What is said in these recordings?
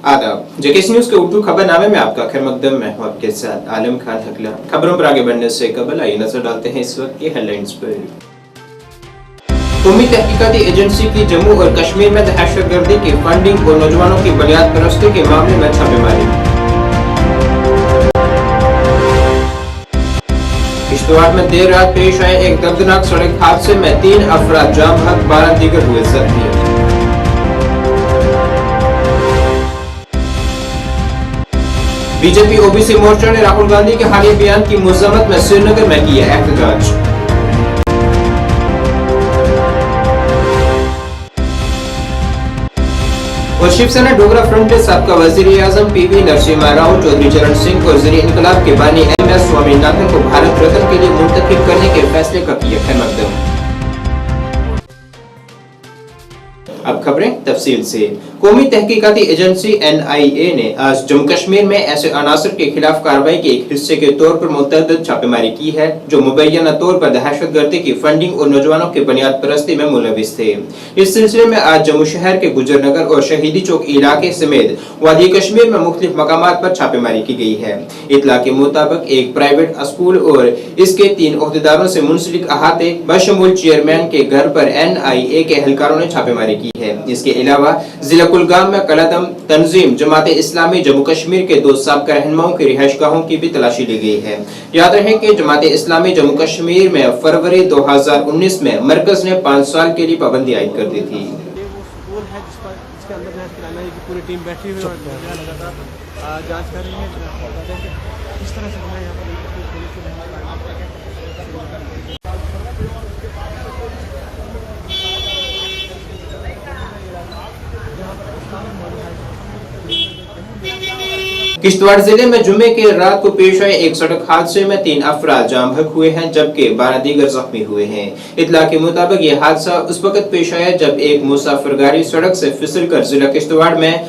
आदाब। JKC news के उर्दू खबरनामे में आपका खैर मकदम। मैं हूं आपके साथ आलम खान हकला। खबरों पर आगे बढ़ने से कबल आइए नजर डालते हैं इस वक्त की हेडलाइंस पर। कौमी तहकीकाती एजेंसी की जम्मू और कश्मीर में दहशतगर्दी की फंडिंग और नौजवानों की बुनियाद परस्ती के मामले में छापेमारी। किश्तवाड़ में देर रात पेश आए एक दर्दनाक सड़क हादसे में 3 अफराद जाम बहक, 12 दीगर हुए जख्मी। बीजेपी ओबीसी मोर्चा ने राहुल गांधी के हालिया बयान की मजम्मत में श्रीनगर में किया एहतजाज। और शिवसेना डोगरा फ्रंट ने साबका वजीर-ए-आजम पीवी नरसिम्हा राव, चौधरी चरण सिंह और वजीर इनकलाब के बानी एमएस स्वामीनाथन को भारत रत्न के लिए मुंतखब करने के फैसले का किया खैर मकदम। अब खबरें तफसील से। कौमी तहकीकाती एजेंसी एनआईए ने आज जम्मू कश्मीर में ऐसे अनासर के खिलाफ कार्रवाई के एक हिस्से के तौर पर मुतअद्दिद छापेमारी की है जो मुबैना तौर पर दहशतगर्दी की फंडिंग और नौजवानों की बुनियाद परस्ती में मुलविस थे। इस सिलसिले में आज जम्मू शहर के गुजरनगर और शहीदी चौक इलाके समेत वादी कश्मीर में मुख्तलिफ मकामात पर छापेमारी की गई है। इतला के मुताबिक एक प्राइवेट स्कूल और इसके 3 ओहदेदारों से मुंसलिक अहाते बशमूल चेयरमैन के घर पर एनआईए के एहलकारों ने छापेमारी की है। इसके अलावा जिला कुलगाम में कलदम तंजीम जमात इस्लामी जम्मू कश्मीर के 2 साबका रहनुमाओं की रिहाइशगाहों की भी तलाशी ली गई है। याद रहे कि जमात इस्लामी जम्मू कश्मीर में फरवरी 2019 में मरकज ने 5 साल के लिए पाबंदी आयद कर दी थी। पूरी टीम बैठी हुई और लगातार जांच कर रही है किस तरह से हमें यहाँ पर किश्तवाड़ जिले में जुमे के रात को पेश आए एक सड़क हादसे में 3 अफराद जाम बहक हुए हैं जबकि 12 दीगर जख्मी हुए हैं। इतला के मुताबिक यह हादसा उस वक्त पेश आया जब एक मुसाफिर गाड़ी सड़क से फिसलकर जिला किश्तवाड़ में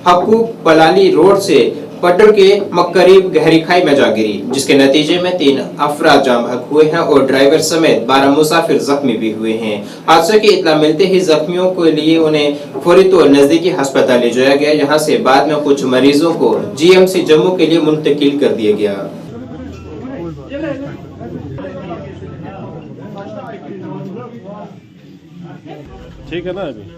हकूक पलाली रोड से पटर के करीब गहरी खाई में जा गिरी, जिसके नतीजे में 3 अफराद जाम बहक हुए हैं और ड्राइवर समेत 12 मुसाफिर जख्मी भी हुए हैं। हादसे की इतला मिलते ही जख्मियों के लिए उन्हें फौरी तौर नजदीकी अस्पताल ले जाया गया, जहां से बाद में कुछ मरीजों को जीएमसी जम्मू के लिए मुंतकिल कर दिया गया। ठीक है ना अभी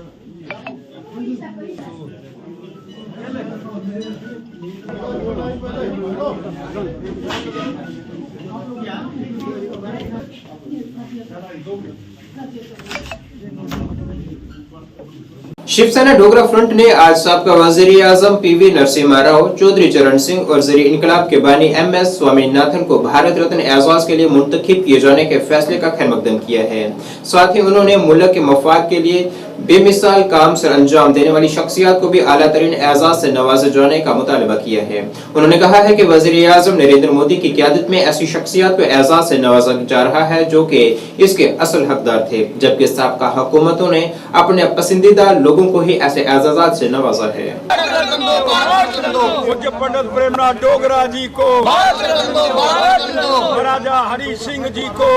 शिवसेना डोगरा फ्रंट ने आज साबका वजीर-ए-आजम पीवी नरसिम्हा राव, चौधरी चरण सिंह और वजीर इनकलाब के बानी एमएस स्वामीनाथन को भारत रत्न एजाज के लिए मुंतखब किए जाने के फैसले का खैर मकदम किया है। साथ ही उन्होंने मुल्क के मफाद के लिए बेमिसाल काम सर अंजाम देने वाली शख्सियत को भी आला तरीन एजाज से नवाजे जाने का मुतालबा किया है। उन्होंने कहा है कि वजीर-ए-आजम नरेंद्र मोदी की क़यादत में ऐसी शख्सियत को एजाज से नवाजा जा रहा है जो कि इसके असल हकदार थे, जबकि साबका हुकूमतों ने अपने पसंदीदा लोगों को ही ऐसे एजाजात से नवाजा है। पंडित प्रेमनाथ डोगरा जी को, महाराजा हरि सिंह जी को,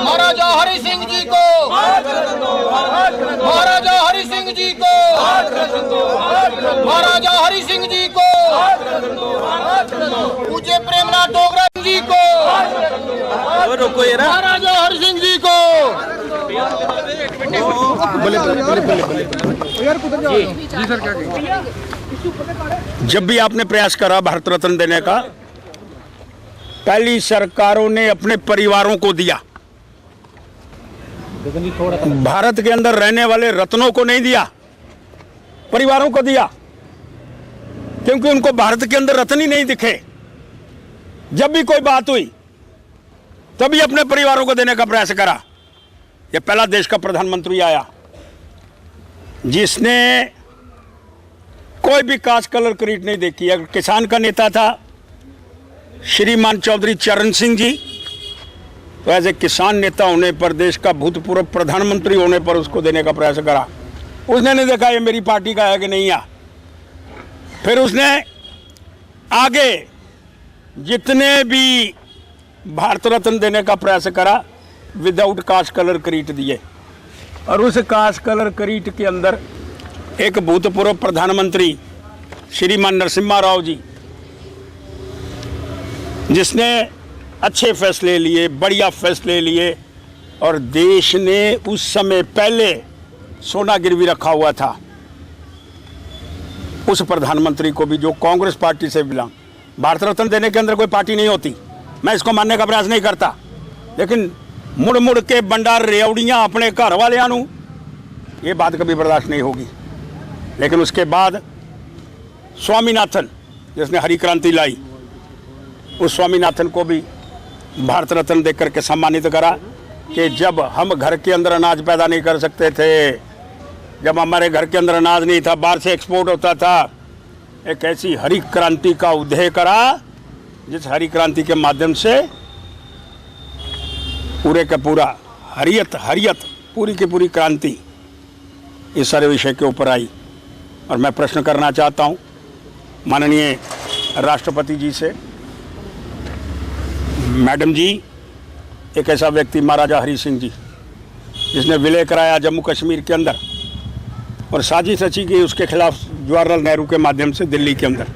महाराजा हरि सिंह जी को, महाराजा हरि सिंह जी को, महाराजा हरि सिंह जी को, पूज्य प्रेमनाथ डोगरा जी को, महाराजा हरि सिंह जी को। जब भी आपने प्रयास करा भारत रत्न देने का, पहली सरकारों ने अपने परिवारों को दिया, भारत के अंदर रहने वाले रत्नों को नहीं दिया, परिवारों को दिया, क्योंकि उनको भारत के अंदर रत्न ही नहीं दिखे। जब भी कोई बात हुई तभी अपने परिवारों को देने का प्रयास करा। यह पहला देश का प्रधानमंत्री आया जिसने कोई भी कास्ट कलर क्रीट नहीं देखी। अगर किसान का नेता था श्रीमान चौधरी चरण सिंह जी, तो एज ए किसान नेता होने पर, देश का भूतपूर्व प्रधानमंत्री होने पर उसको देने का प्रयास करा। उसने नहीं देखा ये मेरी पार्टी का है कि नहीं है। फिर उसने आगे जितने भी भारत रत्न देने का प्रयास करा, विदाउट कास्ट कलर क्रीट दिए। और उस कास्ट कलर क्रीट के अंदर एक भूतपूर्व प्रधानमंत्री श्रीमान नरसिम्हा राव जी, जिसने अच्छे फैसले लिए, बढ़िया फैसले लिए, और देश ने उस समय पहले सोना गिरवी रखा हुआ था, उस प्रधानमंत्री को भी, जो कांग्रेस पार्टी से बिलोंग, भारत रत्न देने के अंदर कोई पार्टी नहीं होती, मैं इसको मानने का प्रयास नहीं करता, लेकिन मुड़ मुड़ के बंडार रेवड़ियाँ अपने घर वाले नू, ये बात कभी बर्दाश्त नहीं होगी। लेकिन उसके बाद स्वामीनाथन, जिसने हरी क्रांति लाई, उस स्वामीनाथन को भी भारत रत्न देकर के सम्मानित करा कि जब हम घर के अंदर अनाज पैदा नहीं कर सकते थे, जब हमारे घर के अंदर अनाज नहीं था, बाहर से एक्सपोर्ट होता था, एक ऐसी हरी क्रांति का उदय करा जिस हरी क्रांति के माध्यम से पूरे का पूरा हरियत पूरी की पूरी क्रांति इस सारे विषय के ऊपर आई। और मैं प्रश्न करना चाहता हूँ माननीय राष्ट्रपति जी से, मैडम जी, एक ऐसा व्यक्ति महाराजा हरि सिंह जी, जिसने विलय कराया जम्मू कश्मीर के अंदर और साजिश रची गई उसके खिलाफ जवाहरलाल नेहरू के माध्यम से दिल्ली के अंदर,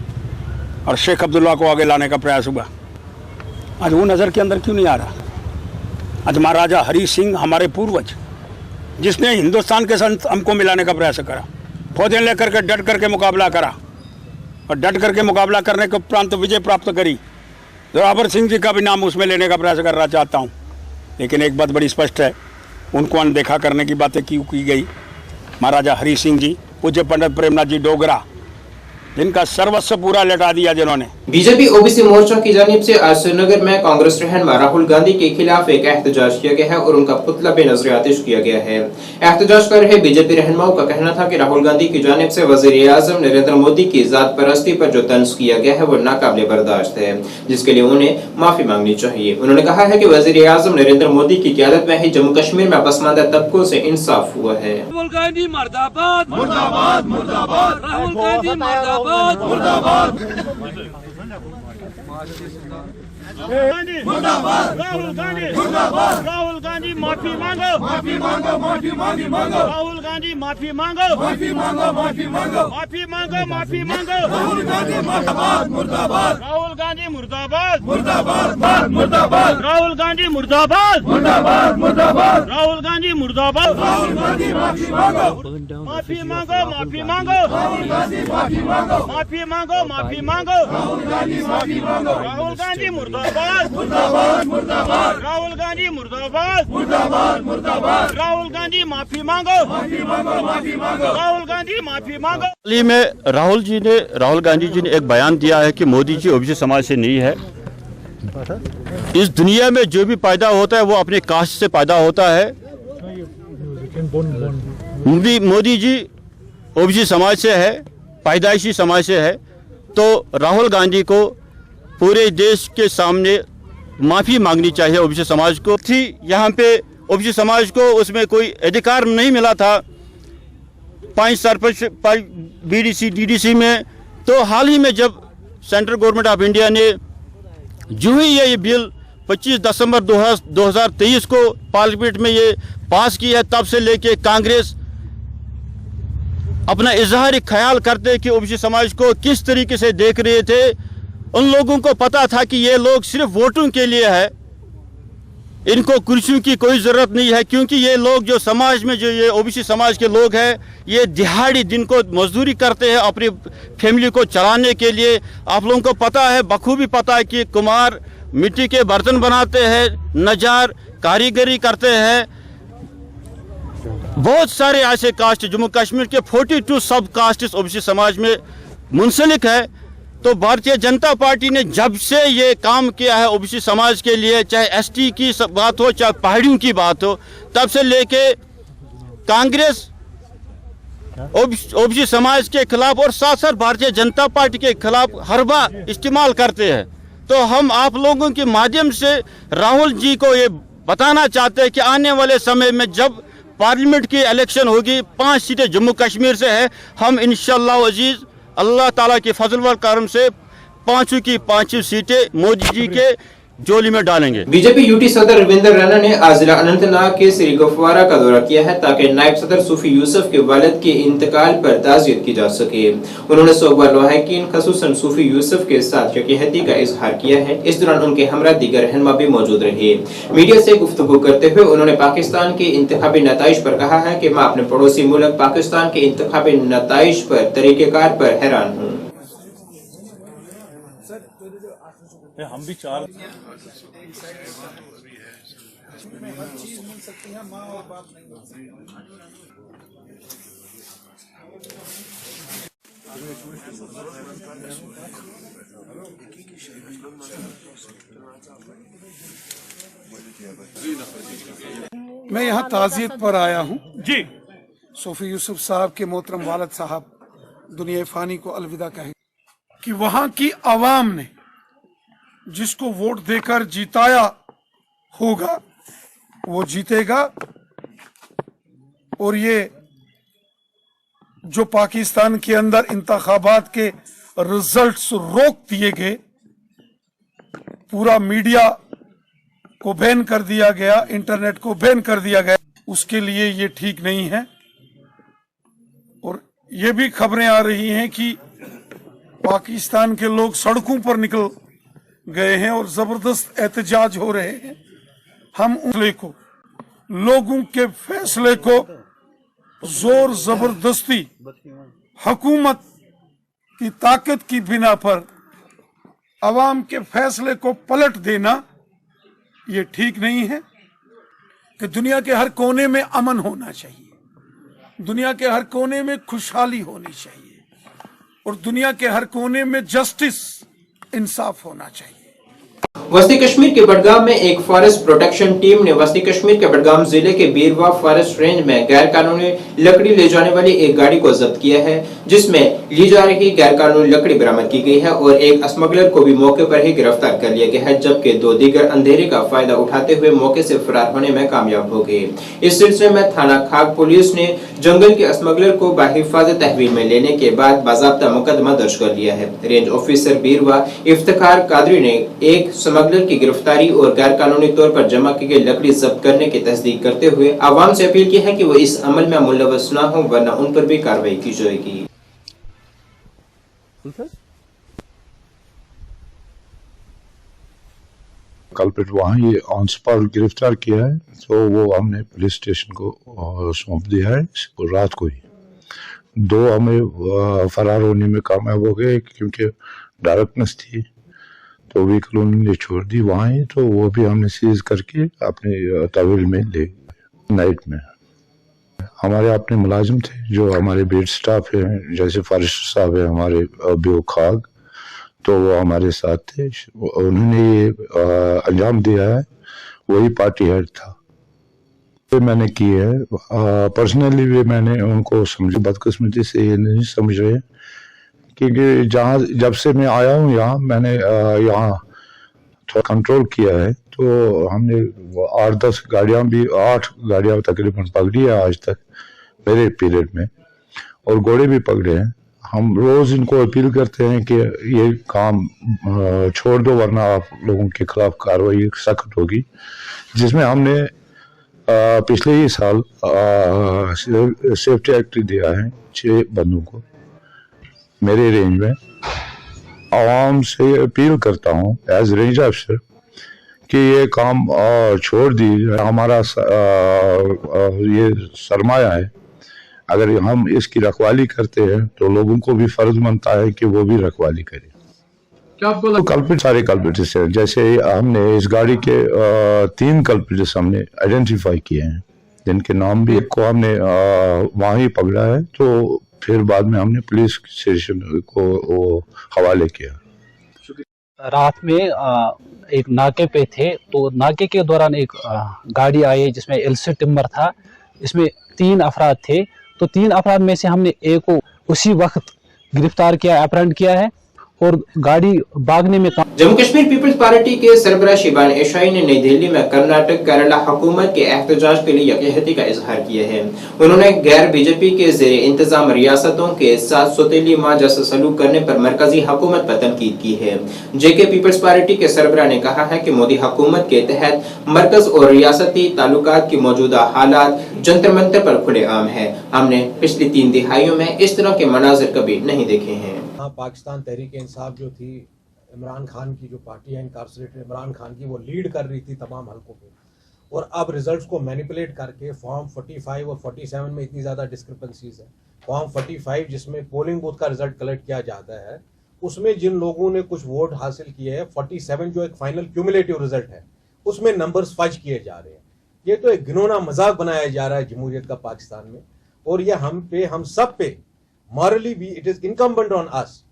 और शेख अब्दुल्ला को आगे लाने का प्रयास हुआ, आज वो नज़र के अंदर क्यों नहीं आ रहा? आज महाराजा हरि सिंह हमारे पूर्वज, जिसने हिंदुस्तान के साथ हमको मिलाने का प्रयास करा, फौजें लेकर के डट करके मुकाबला करा, और डट करके मुकाबला करने के उपरांत विजय प्राप्त करी। जोरावर सिंह जी का भी नाम उसमें लेने का प्रयास करना चाहता हूँ, लेकिन एक बात बड़ी स्पष्ट है, उनको अनदेखा करने की बातें क्यों की गई? महाराजा हरि सिंह जी, पूज्य पंडित प्रेमनाथ जी डोगरा, जिनका सर्वस्व पूरा लटा दिया जिन्होंने। बीजेपी ओबीसी मोर्चा की जानिब से आज श्रीनगर में कांग्रेस रहनुमा राहुल गांधी के खिलाफ एक एहतजाज किया गया है और उनका पुतला बेनज़ीर आतिश किया गया है। एहतजाज कर रहे बीजेपी रहनुमाओं का कहना था कि राहुल गांधी की जानिब से वज़ीर आज़म नरेंद्र मोदी की जात परस्ती पर जो तंज किया गया है वो नाकाबिले बर्दाश्त है, जिसके लिए उन्हें माफी मांगनी चाहिए। उन्होंने कहा है कि वज़ीर आज़म नरेंद्र मोदी की क़यादत में ही जम्मू कश्मीर में पसमानदा तबकों से इंसाफ हुआ है। राहुल गांधी मुर्दाबाद, मुर्दाबाद, मुर्दाबाद, राहुल गांधी मुर्दाबाद, मुर्दाबाद, मुर्दाबाद, राहुल गांधी मुर्दाबाद, राहुल गांधी माफी मांगो, माफी मांगो, माफी मांगी मांगो, राहुल गांधी माफी मांगो, माफी मांगो, माफी मांगो, माफी मांगो, माफी मांगो, राहुल गांधी मुर्दाबाद, मुर्दाबाद, राहुल गांधी मुर्दाबाद, मुर्दाबाद, मुर्दाबाद, राहुल गांधी मुर्दाबाद, मुर्दाबाद, मुर्दाबाद, राहुल गांधी मुर्दाबाद, राहुल गांधी माफी मांगो, माफी मांगो, माफी मांगो, राहुल गांधी माफी मांगो, माफी मांगो, माफी मांगो, राहुल गांधी माफी मांगो, राहुल गांधी मुर्दाबाद, मुर्दाबाद, मुर्दाबाद, राहुल गांधी मुर्दाबाद, मुर्दाबाद, मुर्दाबाद, राहुल गांधी माफी मांगो, माफी मांगो, माफी मांगो, राहुल गांधी माफी मांगो। हाल ही में राहुल गांधी जी ने एक बयान दिया है कि मोदी जी ओबीसी समाज से नहीं है। इस दुनिया में जो भी पैदा होता है वो अपने कास्ट से पैदा होता है। मोदी जी ओबीसी समाज से है, पैदाइशी समाज से है, तो राहुल गांधी को पूरे देश के सामने माफ़ी मांगनी चाहिए ओबीसी समाज को। थी यहाँ पे ओबीसी समाज को उसमें कोई अधिकार नहीं मिला था 5 सरपंच बीडीसी डीडीसी में, तो हाल ही में जब सेंट्रल गवर्नमेंट ऑफ इंडिया ने जो ही ये बिल 25 दिसंबर 2023 को पार्लियामेंट में ये पास की है, तब से लेके कांग्रेस अपना इजहार ख्याल करते कि ओबीसी समाज को किस तरीके से देख रहे थे। उन लोगों को पता था कि ये लोग सिर्फ वोटों के लिए है, इनको कुर्सियों की कोई ज़रूरत नहीं है, क्योंकि ये लोग जो समाज में जो ये ओबीसी समाज के लोग हैं, ये दिहाड़ी दिन को मजदूरी करते हैं अपनी फैमिली को चलाने के लिए। आप लोगों को पता है, बखूबी पता है कि कुम्हार मिट्टी के बर्तन बनाते हैं, नजार कारीगरी करते हैं। बहुत सारे ऐसे कास्ट जम्मू कश्मीर के 42 सब कास्ट ओबीसी समाज में मुंसलिक है। तो भारतीय जनता पार्टी ने जब से ये काम किया है ओबीसी समाज के लिए, चाहे एसटी की बात हो चाहे पहाड़ियों की बात हो, तब से लेके कांग्रेस ओबीसी समाज के खिलाफ और साथ साथ भारतीय जनता पार्टी के खिलाफ हर बार इस्तेमाल करते हैं। तो हम आप लोगों के माध्यम से राहुल जी को ये बताना चाहते हैं कि आने वाले समय में जब पार्लियामेंट की इलेक्शन होगी, 5 सीटें जम्मू कश्मीर से है, हम इंशाअल्लाह अजीज अल्लाह ताला के फजल व करम से 5 की 5 सीटें मोदी जी के जोली में डालेंगे। बीजेपी यूटी सदर रविंदर रैना ने आज जिला अनंतनाग के श्री गफवारा का दौरा किया है ताकि नायब सदर सूफी यूसुफ के वालिद के इंतकाल पर ताज़ियत की जा सके। उन्होंने सोबा लवाहिकीन खसूसन सूफी यूसुफ के साथ यकीनती का इजहार किया है। इस दौरान उनके हमरा दीगर रहनुमा भी मौजूद रहे। मीडिया से गुफ्तगू करते हुए उन्होंने पाकिस्तान के इंतखाबी नताइज पर कहा है कि मैं अपने पड़ोसी मुल्क पाकिस्तान के इंतखाबी नताइज पर तरीकेकार पर हैरान हूँ। हम भी चार मैं यहाँ ताज़ियत पर आया हूँ जी। सूफी यूसुफ साहब के मोहतरम वालिद साहब दुनिया फानी को अलविदा कहे कि वहाँ की आवाम ने जिसको वोट देकर जिताया होगा वो जीतेगा, और ये जो पाकिस्तान के अंदर इंतखाबात के रिजल्ट्स रोक दिए गए, पूरा मीडिया को बैन कर दिया गया, इंटरनेट को बैन कर दिया गया, उसके लिए ये ठीक नहीं है। और ये भी खबरें आ रही हैं कि पाकिस्तान के लोग सड़कों पर निकल गए हैं और जबरदस्त एहतजाज हो रहे हैं। हम फैसले को, लोगों के फैसले को जोर जबरदस्ती हुकूमत की ताकत की बिना पर अवाम के फैसले को पलट देना ये ठीक नहीं है। कि दुनिया के हर कोने में अमन होना चाहिए, दुनिया के हर कोने में खुशहाली होनी चाहिए, और दुनिया के हर कोने में जस्टिस, इंसाफ होना चाहिए। वस्ती कश्मीर के बडगाम में एक फॉरेस्ट प्रोटेक्शन टीम ने वस्ती कश्मीर के बडगाम जिले के बीरवा फॉरेस्ट रेंज में गैर कानूनी लकड़ी ले जाने वाली एक गाड़ी को जब्त किया है, जिसमें ली जा रही गैर कानूनी लकड़ी बरामद की गई है और एक स्मगलर को भी मौके पर ही गिरफ्तार कर लिया गया है, जबकि 2 दीगर अंधेरे का फायदा उठाते हुए मौके से फरार होने में कामयाब हो गए। इस सिलसिले में थाना खाग पुलिस ने जंगल के स्मगलर को बाहिफाजत तहवील में लेने के बाद बाज़ाब्ता मुकदमा दर्ज कर लिया है। रेंज ऑफिसर बीरवा इफ्तिखार कादरी ने एक स्मगलर की गिरफ्तारी और गैर कानूनी तौर पर जमा की गई लकड़ी जब्त करने की तस्दीक करते हुए आवाम से अपील की है कि वो इस अमल में मुलव्वस न हो, वरना उन पर भी कार्रवाई की जाएगी। कल्प्रिट वहाँ ये ऑन स्पॉट गिरफ्तार किया है, तो वो हमने पुलिस स्टेशन को सौंप दिया है रात को ही। 2 हमें फरार होने में कामयाब हो गए क्योंकि डार्कनेस थी, तो व्हीकल उन्होंने छोड़ दी वहाँ ही, तो वो भी हमने सीज करके अपने तहवील में ले नाइट में। हमारे अपने मुलाजिम थे जो हमारे बीट स्टाफ हैं, जैसे फॉरेस्टर साहब है हमारे बीओ खाग, तो वो हमारे साथ थे। उन्होंने ये अंजाम दिया है, वही पार्टी हेड था। तो मैंने की है पर्सनली भी, मैंने उनको समझ बदकिस्मती से ये नहीं समझ रहे, क्योंकि जहाँ जब से मैं आया हूँ यहाँ मैंने यहाँ थोड़ा कंट्रोल किया है, तो हमने 8-10 गाड़ियाँ भी 8 गाड़ियाँ तकरीबन पकड़ी है आज तक मेरे पीरियड में, और घोड़े भी पकड़े हैं। हम रोज़ इनको अपील करते हैं कि ये काम छोड़ दो, वरना आप लोगों के खिलाफ कार्रवाई सख्त होगी। जिसमें हमने पिछले ही साल सेफ्टी एक्ट दिया है 6 बंदों को मेरे रेंज में। आवाम से अपील करता हूँ एज रेंज ऑफिसर कि ये काम छोड़ दीजिए। हमारा ये सरमाया है, अगर हम इसकी रखवाली करते हैं तो लोगों को भी फर्ज बनता है कि वो भी रखवाली करें। क्या आपको तो कल्प्रिट सारे कल्प्रिट्स हैं, जैसे हमने इस गाड़ी के 3 कल्प्रिट्स हमने आइडेंटिफाई किए हैं, जिनके नाम भी, एक को हमने वहाँ ही पकड़ा है, तो फिर बाद में हमने पुलिस स्टेशन को हवाले किया। रात में एक नाके पे थे, तो नाके के दौरान एक गाड़ी आई जिसमें एलसी टिम्बर था, इसमें 3 अफराद थे। तो 3 अफराद में से हमने एक को उसी वक्त गिरफ्तार किया, अपहरण किया है, और गाड़ी भागने में जम्मू कश्मीर पीपल्स पार्टी के सरबराह शिबान एशाई ने नई दिल्ली में कर्नाटक केरला हुकूमत के एहतजाज के लिए यकजहती का इजहार किया है। उन्होंने गैर बीजेपी के जेर इंतजाम रियासतों के साथ सौतेली माँ जैसा सलूक करने पर मरकजी हुकूमत पर तनकीद की है। जेके पीपल्स पार्टी के सरबराह ने कहा है कि मोदी हुकूमत के तहत मरकज और रियासती ताल्लुकात की मौजूदा हालात जंतर मंतर पर खुले आम है। हमने पिछली 3 दिहाइयों में इस तरह के मनाजिर कभी नहीं देखे हैं। पाकिस्तान तहरीक इंसाफ जो थी, इमरान खान की जो पार्टी है, इनकार्सरेटेड इमरान खान की, वो लीड कर रही थी तमाम हलकों पे, और अब रिजल्ट्स को मैनिपुलेट करके फॉर्म 45 और 47 में इतनी ज़्यादा डिस्क्रिपेंसीज है। फॉर्म 45 जिसमें पोलिंग बूथ का रिजल्ट कलेक्ट किया जाता है, उसमें जिन लोगों ने कुछ वोट हासिल किए हैं, 47 जो एक फाइनल क्यूमुलेटिव रिजल्ट है, उसमें नंबर्स फज किए जा रहे हैं। ये तो एक घिनौना मजाक बनाया जा रहा है जमहूरियत का पाकिस्तान में, और यह हम सब पे मॉरली भी it is incumbent on us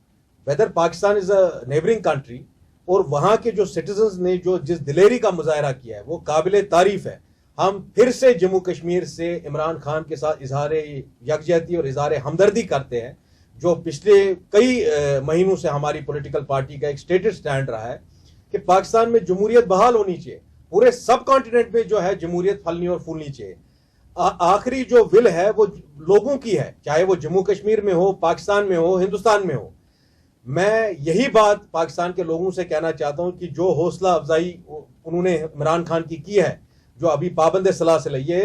whether Pakistan is a neighbouring country, और वहां के जो सिटीजन्स ने जो जिस दिलेरी का मुजाहरा किया है वो काबिले तारीफ है। हम फिर से जम्मू कश्मीर से इमरान खान के साथ इजहार यकजहती और इजहार हमदर्दी करते हैं, जो पिछले कई महीनों से हमारी पॉलिटिकल पार्टी का एक स्टेटेड स्टैंड रहा है कि पाकिस्तान में जमहूरियत बहाल होनी चाहिए। पूरे सब कॉन्टिनेंट में जो है जमहूरियत फलनी और फूलनी चाहिए। आखिरी जो विल है वो लोगों की है, चाहे वो जम्मू कश्मीर में हो, पाकिस्तान में हो, हिंदुस्तान में हो। मैं यही बात पाकिस्तान के लोगों से कहना चाहता हूं कि जो हौसला अफजाई उन्होंने इमरान खान की है, जो अभी पाबंद सलासिल है, ये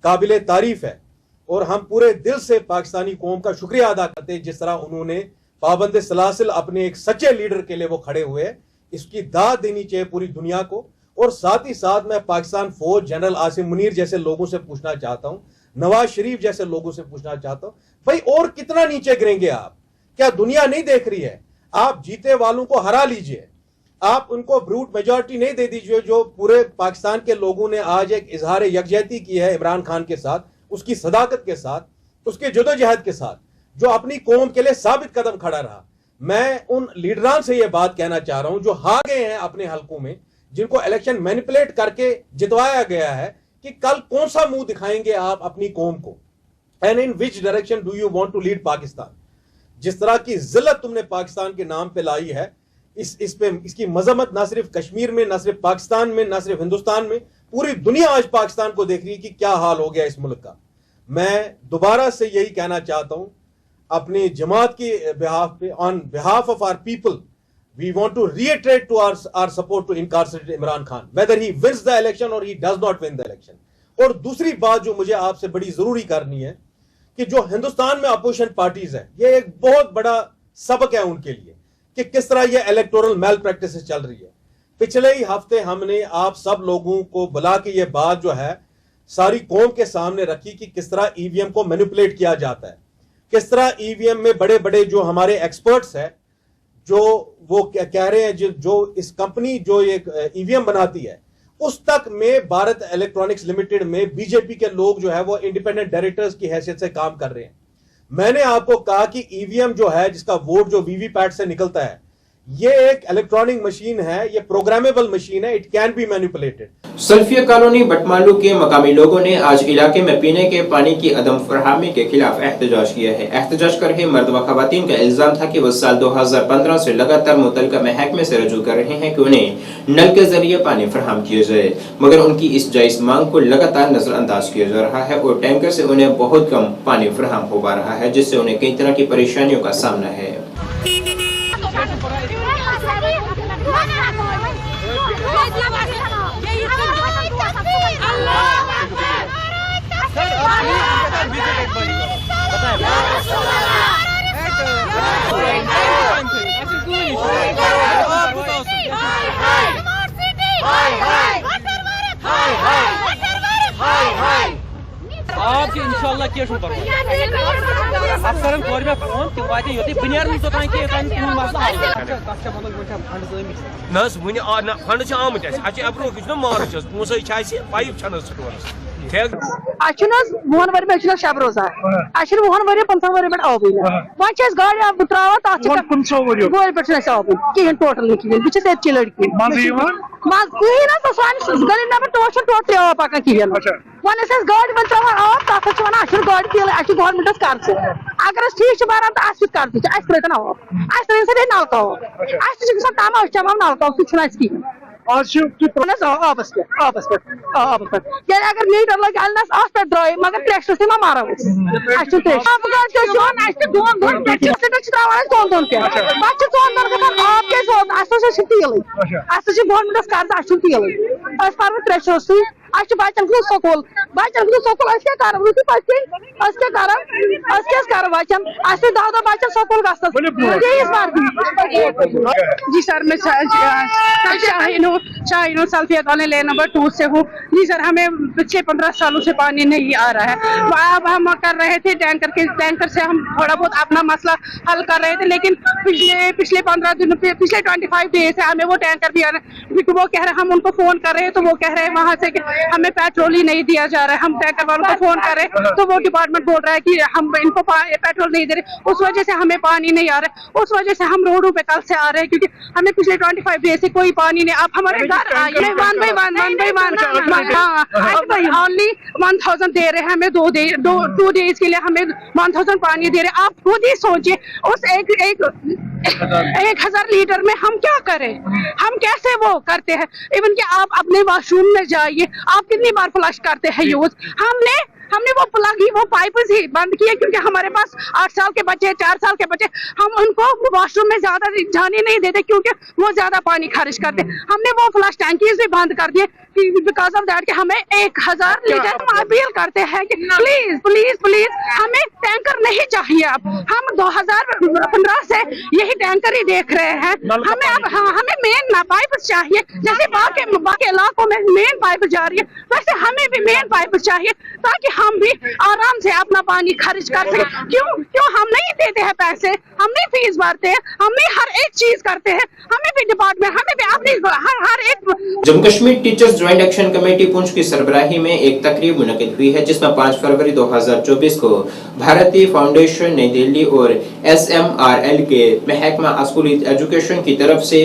काबिले तारीफ है, और हम पूरे दिल से पाकिस्तानी कौम का शुक्रिया अदा करते हैं जिस तरह उन्होंने पाबंद सलासिल अपने एक सच्चे लीडर के लिए वो खड़े हुए। इसकी दाद देनी चाहिए पूरी दुनिया को। और साथ ही साथ मैं पाकिस्तान फौज जनरल आसिम मुनीर जैसे लोगों से पूछना चाहता हूं, नवाज शरीफ जैसे लोगों से पूछना चाहता हूं, भाई और कितना नीचे गिरेंगे आप? क्या दुनिया नहीं देख रही है? आप जीते वालों को हरा लीजिए, आप उनको ब्रूट मेजॉरिटी नहीं दे दीजिए। जो पूरे पाकिस्तान के लोगों ने आज एक इजहार यकजहती की है इमरान खान के साथ, उसकी सदाकत के साथ, उसके जदोजहद के साथ, जो अपनी कौम के लिए साबित कदम खड़ा रहा। मैं उन लीडरान से यह बात कहना चाह रहा हूं जो हार गए हैं अपने हलकों में, जिनको इलेक्शन मैनिपुलेट करके जितवाया गया है, कि कल कौन सा मुंह दिखाएंगे आप अपनी कौम को, and in which direction do you want to lead Pakistan. जिस तरह की जिल्लत तुमने पाकिस्तान के नाम पे लाई है, इसकी मजम्मत ना सिर्फ कश्मीर में, ना सिर्फ पाकिस्तान में, ना सिर्फ हिंदुस्तान में, पूरी दुनिया आज पाकिस्तान को देख रही है कि क्या हाल हो गया इस मुल्क का। मैं दोबारा से यही कहना चाहता हूं अपने जमात के बिहाफ पे, on behalf of our people, we want to reiterate to our support to incarcerate Imran Khan, whether he wins the election or he does not win the election। और दूसरी बात जो मुझे आपसे बड़ी जरूरी करनी है कि जो हिंदुस्तान में अपोजिशन पार्टीज है, ये एक बहुत बड़ा सबक है उनके लिए कि किस तरह ये इलेक्टोरल मैल प्रैक्टिस चल रही है। पिछले ही हफ्ते हमने आप सब लोगों को बुला के ये बात जो है सारी कौम के सामने रखी कि किस तरह ईवीएम को मैनिपुलेट किया जाता है, किस तरह ईवीएम में बड़े बड़े जो हमारे एक्सपर्ट्स हैं, जो वो कह रहे हैं जो इस कंपनी जो एक ईवीएम बनाती है उस तक में भारत इलेक्ट्रॉनिक्स लिमिटेड में बीजेपी के लोग जो है वो इंडिपेंडेंट डायरेक्टर्स की हैसियत से काम कर रहे हैं। मैंने आपको कहा कि ईवीएम जो है, जिसका वोट जो वीवीपैट से निकलता है, ये एक इलेक्ट्रॉनिक मशीन है, ये प्रोग्रामेबल मशीन है, it can be manipulated. Salfia colony Batmaloo के मकामी लोगों ने आज इलाके में पीने के पानी की अदम फरहमी के खिलाफ एहतजाज किया है। एहतजाज कर रहे मर्द व खवातीन का इल्जाम था कि वो साल 2015 से लगातार मुतल्लिका महकमे से रजू कर रहे हैं कि उन्हें नल के जरिए पानी फराहम किया जाए, मगर उनकी इस जायज मांग को लगातार नजरअंदाज किया जा रहा है और टैंकर से उन्हें बहुत कम पानी फराहम हो पा रहा है, जिससे उन्हें कई तरह की परेशानियों का सामना है। आपके इंशाल्लाह क्या शुरू करो अफसरन कोर में फोन कि वाते योते बुनियाद में तो तां के कान कोन मसला कच्चा मतलब गोटा फंड जोइम नस बुनि आ फंड छ आमत अछि अप्रोव किछ न मार्च पोसै छ अछि पाइप छन स्टोर वुहन वर पे शब रोजान वुहन वर 15 वर पे आबी वह गाड़ी अब त्रा गोल पे आबी कहें टोटल बहुत लड़की कहें गली नंबर 2 टोटल आब पकान कहें वन गाड़ी वो त्रा आब तथ वन गाड़ी तेल गवर्नमेंटस कर्ज अगर ठीक भरान तो कर्ज त्रेन आब त्रेन सा नलका आब तमाश तमाम नलका कहें आबस पे अगर मीटर लगे अलनस पे द्राय मगर प्रेशर से मारा दोन पे आब क्या तेल गवर्नमेंटस कर्ज तेल पर प्रेशर सी बचन गुज स्कूल क्या कर बचन 10 बचन स्कूल जी सर मैं शाहीनो सल्फिया कॉलोनी लेन नंबर 2 से हूँ। जी सर हमें 6-15 सालों से पानी नहीं आ रहा है। अब हम कर रहे थे टैंकर से हम थोड़ा बहुत अपना मसला हल कर रहे थे, लेकिन पिछले 15 दिनों पिछले 25 डेज से हमें वो टैंकर भी आ रहे हैं। वो कह रहे हैं, हम उनको फोन कर रहे हैं तो वो कह रहे हैं वहाँ से कि हमें पेट्रोल ही नहीं दिया जा रहा है। हम टैंकर वालों को फोन कर रहे हैं तो वो डिपार्टमेंट बोल रहा है कि हम इनको पेट्रोल नहीं दे रहे, उस वजह से हमें पानी नहीं आ रहा है। उस वजह से हम रोडों पे कल से आ रहे हैं क्योंकि हमें पिछले 25 डेज से कोई पानी नहीं। आप हमारे घर आइए 1 by 1 ओनली 1000 दे रहे हैं हमें 2 डेज के लिए हमें 1000 पानी दे रहे हैं। आप खुद ही सोचिए उस 1000 लीटर में हम क्या करें, हम कैसे वो करते हैं। इवन कि आप अपने वॉशरूम में जाइए, आप कितनी बार फ्लश करते हैं यूज। हमने वो प्लग ही वो पाइप ही बंद किए क्योंकि हमारे पास 8 साल के बच्चे 4 साल के बच्चे, हम उनको वॉशरूम में ज्यादा जाने नहीं देते क्योंकि वो ज्यादा पानी खर्च करते। हमने वो फ्लश टैंकीज भी बंद कर दिए बिकॉज ऑफ दैट कि हमें 1000 लीटर हम अपील करते हैं कि प्लीज प्लीज प्लीज हमें टैंकर नहीं चाहिए। अब हम 2015 से यही टैंकर ही देख रहे हैं। हमें अब हमें मेन पाइप चाहिए, जैसे बाकी इलाकों में मेन पाइप जा रही है वैसे हमें भी मेन पाइप चाहिए ताकि हम भी आराम से अपना पानी खर्च कर सके। क्यों हम नहीं देते हैं पैसे, हम नहीं फीस भरते हैं, हम नहीं हर एक चीज करते हैं। हमें भी डिपार्टमेंट हमें भी अपनी हर एक। Jammu Kashmir teachers joint action committee Poonch की सरबराही में एक तकरीब मुनक़िद हुई है जिसमें 5 फरवरी 2024 को भारतीय फाउंडेशन नई दिल्ली और SMRL के महकमा स्कूली एजुकेशन की तरफ से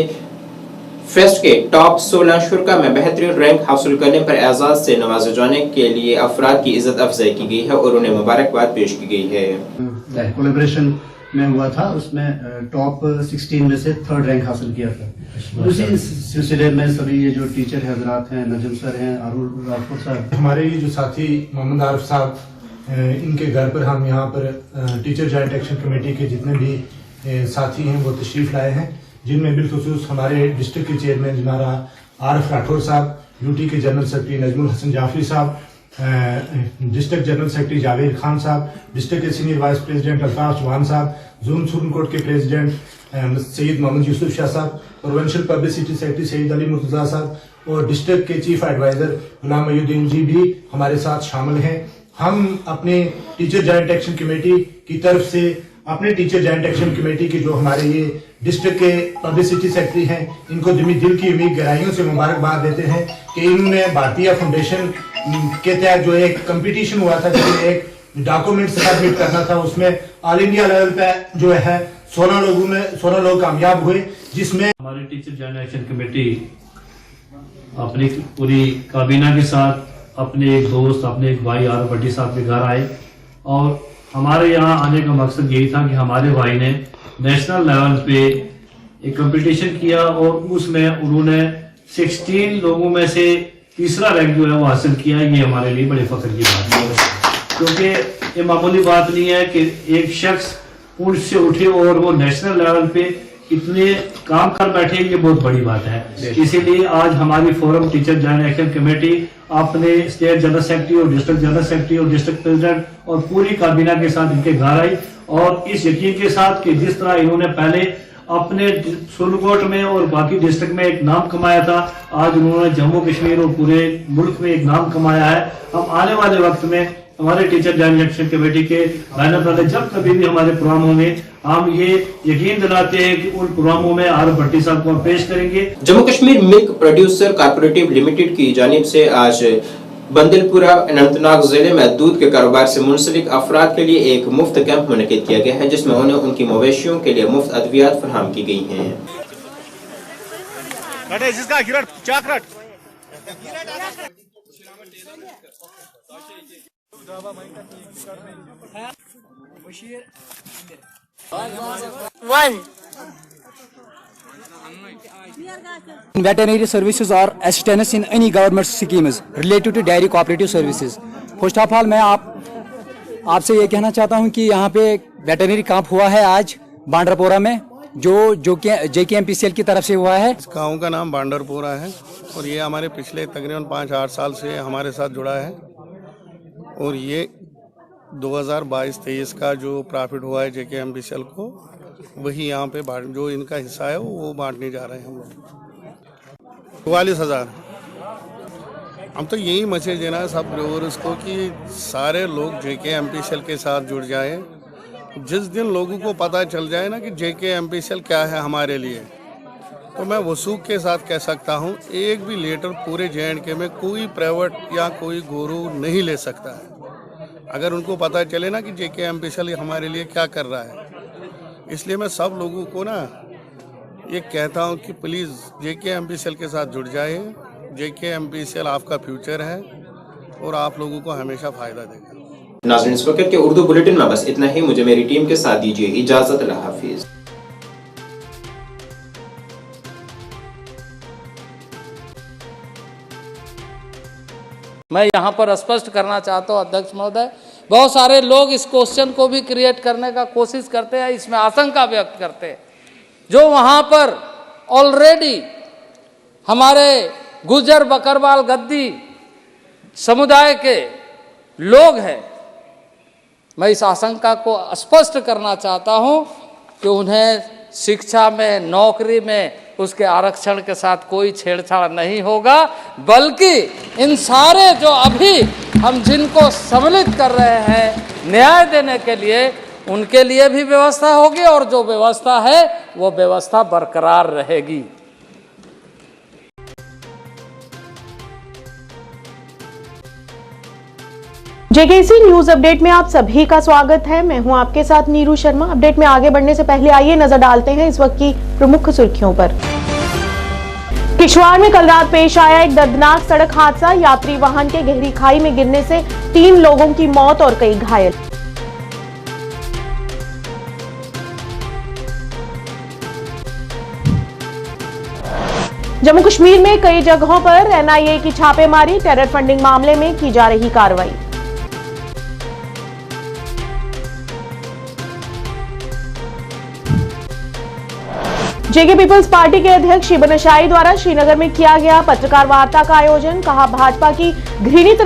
फेस्ट के टॉप 16 शुरा में बेहतरीन रैंक हासिल करने पर एजाज से नवाजे जाने के लिए अफराद की इज्जत अफजाई की गई है और उन्हें मुबारकबाद पेश की गई है। कोलैबोरेशन में हुआ था, उसमें टॉप 16 में से 3rd रैंक हासिल किया था। उसी सिलसिले में सभी ये जो टीचर हजरात हैं, नजम सर हैं, अरुण राठौर साहब, हमारे ये जो साथी मोहम्मद आरिफ साहब, इनके घर पर हम यहाँ पर टीचर जॉइंट एक्शन कमेटी के जितने भी साथी हैं वो तशरीफ लाए हैं, जिनमें बिलखुसूस हमारे डिस्ट्रिक्ट के चेयरमैन हमारा आरिफ राठौर साहब, यूटी के जनरल सेक्रेटरी नजमुल हसन जाफरी साहब, district general secretary Javed Khan साहब, डिस्ट्रिक्ट के senior vice president Altaf Chauhan साहब, जोन सुरनकोट के प्रेसिडेंट सैयद मोहम्मद यूसुफ शाह साहब, provincial publicity secretary Syed Ali Murtaza साहब और डिस्ट्रिक्ट के चीफ एडवाइजर गुलाम मयूद्दीन जी भी हमारे साथ शामिल हैं। हम अपने टीचर जॉइंट एक्शन कमेटी की तरफ से अपने टीचर जॉइंट एक्शन कमेटी के जो हमारे ये डिस्ट्रिक्ट के पब्लिसिटी सेक्रेटरी हैं, इनको दिल की उम्मीद गहराइयों से मुबारकबाद देते हैं कि इनने भारतीय फाउंडेशन के तहत जो एक कंपटीशन हुआ था, जिसमें एक डॉक्यूमेंट सबमिट करना था, उसमें ऑल इंडिया लेवल पे जो है 16 लोग कामयाब हुए, जिसमें हमारी टीचर जॉइंट एक्शन कमेटी अपनी पूरी काबीना के साथ अपने एक दोस्त, अपने एक भाई आर भट्टी साहब के घर आए और हमारे यहाँ आने का मकसद यही था कि हमारे भाई ने नेशनल लेवल पे एक कंपटीशन किया और उसमें उन्होंने 16 लोगों में से 3रा रैंक जो है वो हासिल किया। ये हमारे लिए बड़े फख्र की बात है क्योंकि ये मामूली बात नहीं है कि एक शख्स ऊंट से उठे और वो नेशनल लेवल पे इतने काम कर बैठे, ये बहुत बड़ी बात है। इसीलिए आज हमारी forum teacher joint action committee अपने स्टेट जनरल सेक्रेटरी और डिस्ट्रिक्ट जनरल सेक्रेटरी और डिस्ट्रिक्ट प्रेसिडेंट और पूरी काबीना के साथ इनके घर आई और इस यकीन के साथ कि जिस तरह इन्होंने पहले अपने सुरनकोट में और बाकी डिस्ट्रिक्ट में एक नाम कमाया था, आज उन्होंने जम्मू कश्मीर और पूरे मुल्क में एक नाम कमाया है। हम आने वाले वक्त में हमारे टीचर जॉइंट एक्शन कमेटी के बैनर तले जब कभी भी हमारे प्रोग्राम होंगे, हम ये यकीन दिलाते हैं कि उन प्रोग्रामों में आर भट्टी साहब को पेश करेंगे। Jammu Kashmir milk producer corporative limited की जानिब से आज बंदिलपुरा अनंतनाग जिले में दूध के कारोबार से मुंसलिक अफराद के लिए एक मुफ्त कैंप मुनक्किद किया गया है, जिसमें उन्हें उनकी मवेशियों के लिए मुफ्त अद्वियात फराहम की गई हैं। Veterinary services or assistance in any government schemes related to dairy cooperative services. First of all मैं आपसे ये कहना चाहता हूँ कि यहाँ पे वेटरनरी कैंप हुआ है आज बांडरपोरा में, जो JKMPCL की तरफ से हुआ है। इस गाँव का नाम बांडरपोरा है और ये हमारे पिछले तकरीबन 5-8 साल से हमारे साथ जुड़ा है और ये 2022-23 का जो प्रॉफिट हुआ है JKMPCL को, वही यहाँ पे जो इनका हिस्सा है वो बांटने जा रहे हैं हम लोग। 44,000। हम तो यही मैसेज देना है सब व्यूअर्स को कि सारे लोग JKMPCL के साथ जुड़ जाए। जिस दिन लोगों को पता चल जाए ना कि JKMPCL क्या है हमारे लिए, तो मैं वसूख के साथ कह सकता हूँ एक भी लीटर पूरे JNK में कोई प्राइवेट या कोई गोरू नहीं ले सकता है। अगर उनको पता चले ना कि JKMPCL हमारे लिए क्या कर रहा है। इसलिए मैं सब लोगों को ना ये कहता हूँ कि प्लीज़ JKMPCL के साथ जुड़ जाए। JKMPCL आपका फ्यूचर है और आप लोगों को हमेशा फ़ायदा देगा। नाज़रीन, इस वक्त के उर्दू बुलेटिन में बस इतना ही। मुझे मेरी टीम के साथ दीजिए इजाज़त। अल्लाह हाफिज़। मैं यहाँ पर स्पष्ट करना चाहता हूँ अध्यक्ष महोदय, बहुत सारे लोग इस क्वेश्चन को भी क्रिएट करने का कोशिश करते हैं, इसमें आशंका व्यक्त करते हैं। जो वहाँ पर ऑलरेडी हमारे गुजर बकरवाल गद्दी समुदाय के लोग हैं, मैं इस आशंका को स्पष्ट करना चाहता हूँ कि उन्हें शिक्षा में, नौकरी में उसके आरक्षण के साथ कोई छेड़छाड़ नहीं होगा, बल्कि इन सारे जो अभी हम जिनको सम्मिलित कर रहे हैं न्याय देने के लिए, उनके लिए भी व्यवस्था होगी और जो व्यवस्था है वो व्यवस्था बरकरार रहेगी। JKC न्यूज अपडेट में आप सभी का स्वागत है। मैं हूं आपके साथ नीरू शर्मा। अपडेट में आगे बढ़ने से पहले आइए नजर डालते हैं इस वक्त की प्रमुख सुर्खियों पर। किश्तवाड़ में कल रात पेश आया एक दर्दनाक सड़क हादसा। यात्री वाहन के गहरी खाई में गिरने से 3 लोगों की मौत और कई घायल। जम्मू कश्मीर में कई जगहों पर NIA की छापेमारी। टेरर फंडिंग मामले में की जा रही कार्रवाई। JK पीपल्स पार्टी के अध्यक्ष शिबन शाही द्वारा श्रीनगर में किया गया पत्रकार वार्ता का आयोजन। कहा, भाजपा की घृणित